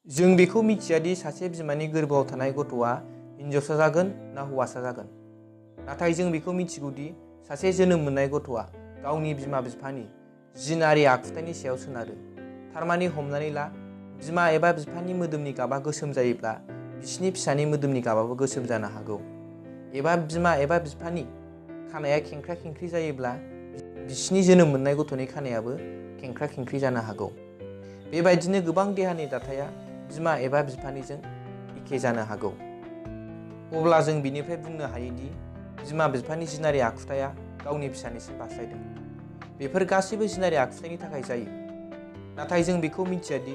जों बेखौ मिथिया दि सासे बिमानि गोरबोआव थानाय गथ'आ हिनजावसा जागोन ना हौवासा जागोन। नाथाय जों बेखौ मिथिगौ दि सासे जोनोम मोननाय गथ'आ गावनि बिमा बिफानि जिनारि आखुथायनि सायाव सोनारो। थारमाने हमनानै ला, बिमा एबा बिफानि मोदोमनि गाबा गोसोम जायोब्ला बिसिनि फिसानि मोदोमनि गाबाबो गोसोम जानो हागौ। एबा बिमा एबा बिफानि खानाया खेंख्रा खेंख्रि जायोब्ला बिसिनि जोनोम मोननाय गथ'नि खानायाबो खेंख्रा खेंख्रि जानो हागौ। बेबायदिनो गोबां देहानि दाथाया बिमा एबा बिफानिजों एखे जानो हागौ। अब्ला जों बिनिफ्राय बुंनो हायोदि बिमा बिफानि जिनारि आखुथाया गावनि फिसानिसिम बास्लायदों। बेफोर गासैबो जिनारि आखुथायनि थाखाय जायो। नाथाय जों बेखौ मिथिया दि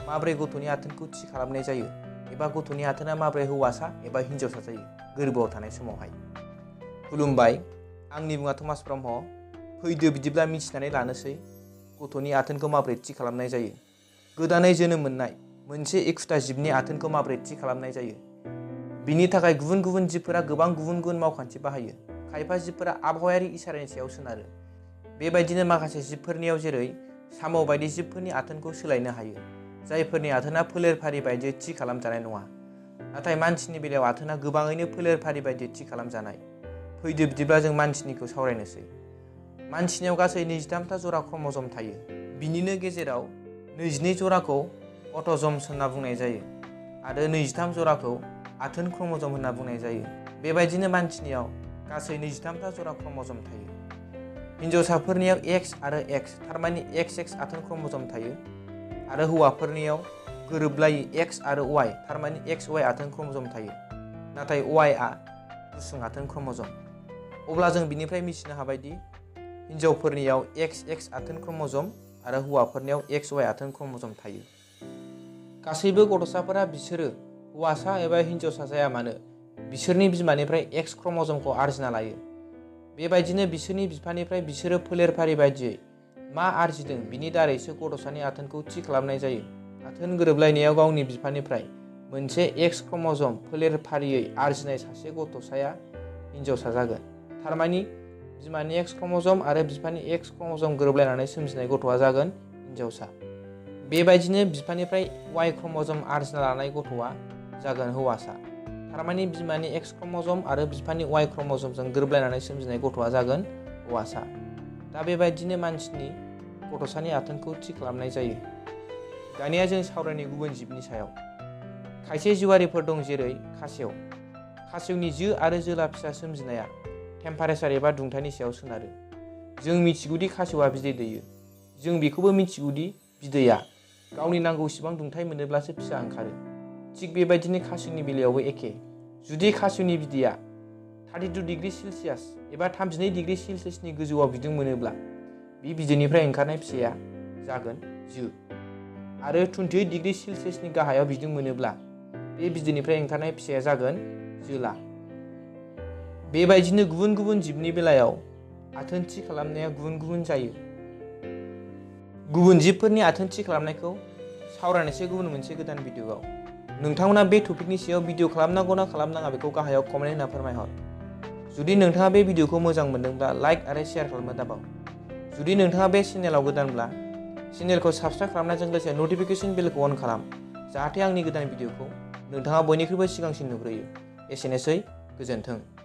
माबोरै गथ'नि आथोनखौ थि खालामनाय जायो एबा गथ'नि आथोना माबोरै हौवासा एबा हिनजावसा जायो गोरबोआव थानाय समावहाय। खुलुमबाय, आंनि मुङा थमास ब्रह्म। फैदो बिदिब्ला मिथिनानै लानोसै गथ'नि आथोनखौ माबोरै थि खालामनाय जायो। गोदानै जोनोम मोननाय मोनसे एखुथा जिबनि आथोनखौ माबोरै थि खालामनाय जायो। बिनि थाखाय गुबुन गुबुन जिबफोरा गोबां गुबुन गुबुन मावखान्थि बाहायो। खायफा जिबफोरा आबहावायारि इसारानि सायाव सोनारो। बेबायदिनो माखासे जिबफोरनियाव, जेरै साम' बायदि जिबफोरनि आथोनखौ सोलायनो हायो, जायफोरनि आथोना फोलेर फारि बायदियै थि खालामजानाय नङा। नाथाय मानसिनि बेलायाव आथोना गोबाङैनो फोलेर फारि बायदियै थि खालामजानाय। फैदो बिदिब्ला जों मानसिनिखौ सावरायनोसै। मानसिनियाव गासै 23ता जरा क्रम'जम थायो। बिनिनो गेजेराव 22 जराखौ अट'जम्स होनना बुंनाय जायो आरो 23 जराखौ आथोन क्रम'जम होनना बुंनाय जायो। बेबायदिनो मानसिनियाव गासै 23ता जरा क्रम'जम थायो। हिनजावसाफोरनियाव X आरो X थारमाने XX आथोन क्रम'जम थायो आरो हौवाफोरनियाव गोरोबलायै X आरो Y थारमाने XY आथोन क्रम'जम थायो। नाथाय Y आ गुसुं आथोन क्रम'जम। अब्ला जों बिनिफ्राय मिथिनो हाबायदि हिनजावफोरनियाव XX आथोन क्रम'जम आरो हौवाफोरनियाव XY आथोन क्रम'जम थायो। गासैबो गथ'साफोरा बिसोरो हौवासा एबा हिनजावसा जाया मानो बिसोरनि बिमानिफ्राय X क्रम'जमखौ आरजिना लायो। बेबायदिनो बिसोरनि बिफानिफ्राय बिसोरो फोलेर फारि बायदियै मा आरजिदों बिनि दारैसो गथ'सानि आथोनखौ थि खालामनाय जायो। आथोन गोरोबलायनायाव गावनि बिफानिफ्राय मोनसे X क्रम'जम फोलेर फारियै आरजिनाय सासे गथ'साया हिनजावसा जागोन। थारमानि बिमानि X क्रम'जम आरो बिफानि X क्रम'जम गोरोबलायनानै सोमजिनाय गथ'आ जागोन हिनजावसा। बेबायदिनो बिफानिफ्राय Y क्रम'जम आरजिना लानाय गथ'आ जागोन हौवासा। थारमानि बिमानि X क्रम'जम आरो बिफानि Y क्रम'जमजों गोरोबलायनानै सोमजिनाय गथ'आ जागोन हौवासा। दा बेबायदिनो मानसिनि गथ'सानि आथोनखौ थि खालामनाय जायो। दानिया जों सावरायनाय गुबुन जिबनि सायाव। खायसे जिउआरिफोर दं, जेरै खासेव। खासेवनि जो आरो जोला फिसा सोमजिनाया टेम्पारेचार एबा दुंथायनि सायाव सोनारो। जों मिथिगौदि खासेवआ बिदै दैयो। जों बेखौबो मिथिगौदि बिदैया गावनि नांगौसिबां दुंथाय मोनोब्लासो फिसा ओंखारो। थिग बेबायदिनो खासेवनि बेलायावबो एखे। जुदि खासेवनि बिदैया 32 डिग्री सेलसियास एबा 32 डिग्री सेलसियासनि गोजौआव बिदुं मोनोब्ला बे बिदैनिफ्राय ओंखारनाय फिसाया जागोन जो। आरो 28 डिग्री सेलसियासनि गाहायाव बिदुं मोनोब्ला बे बिदैनिफ्राय ओंखारनाय फिसाया जागोन जोला। बेबायदिनो गुबुन गुबुन जिबनि बेलायाव आथोन थि खालामनाया गुबुन गुबुन जायो। गुबुन जिबफोरनि आथोन थि खालामनायखौ सावरायनोसै गुबुन मोनसे गोदान भिडिअ'आव। नोंथांमोना बे टपिकनि सायाव भिडिअ' खालामनांगौ ना खालामनाङा बेखौ गाहायाव कमेन्ट होना फोरमायहर। जुदि नोंथाङा बे भिडिअ'खौ मोजां मोनदोंब्ला लाइक आरो शेयार खालामनो दाबाव। जुदि नोंथाङा बे चेनेलाव गोदानब्ला चेनेलखौ साबस्क्राइब खालामनायजों लोगोसे नटिफिकेसन बेलखौ अन खालाम, जाहाथे आंनि गोदान भिडिअ'खौ नोंथाङा बयनिख्रुइबो सिगांसिन नुग्रोयो। एसेनोसै, गोजोन्थों।